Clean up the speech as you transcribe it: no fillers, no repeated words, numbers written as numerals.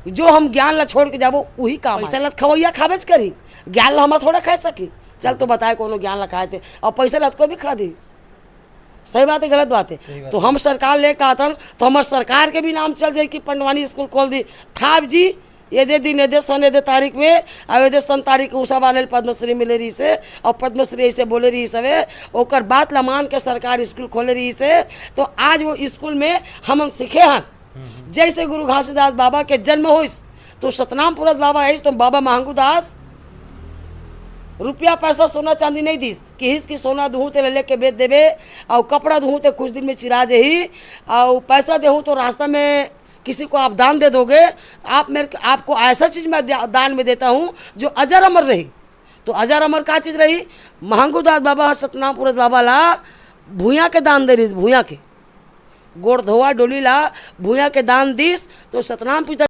जो हम ज्ञान ला छोड़ के जाबो वही काम। पैसा ला खवैया खाबेच करी, ज्ञान ला हमारा थोड़ा खा सकी। चल तो बताए कोनो ज्ञान ला खाए थे और पैसा ला को भी खा दी। सही बात है गलत बात है? तो हम सरकार लेकर आता तो हमारे सरकार के भी नाम चल जाए कि पंडवानी स्कूल खोल दी था जी। ये दे दिन ये दे सन ये दे तारीख में और दे सन तारीख उषा वाले पद्मश्री मिले रही से और पद्मश्री ऐसे बोले रही सवे ओकर बात ला मान के सरकार स्कूल खोले रही से। तो आज वो स्कूल में हम सीखे हैं जैसे गुरु घासीदास बाबा के जन्म हो तो सतनाम पुरस बाबा है तो बाबा महंगू दास रुपया पैसा सोना चांदी नहीं दी कि हिस सोना दूँ तो लेके बेच देवे और कपड़ा दूँ तो कुछ दिन में चिरा जही और पैसा देहूँ तो रास्ता में किसी को आप दान दे दोगे। आपको ऐसा चीज़ मैं दान में देता हूँ जो अजर अमर रही। तो अजर अमर का चीज़ रही? महंगू दास बाबा सतनाम पुरस बाबा ला भूया के दान दे रही, भूया के गोड़ धोआ डोली ला भूया के दान दीस तो सतनाम पिता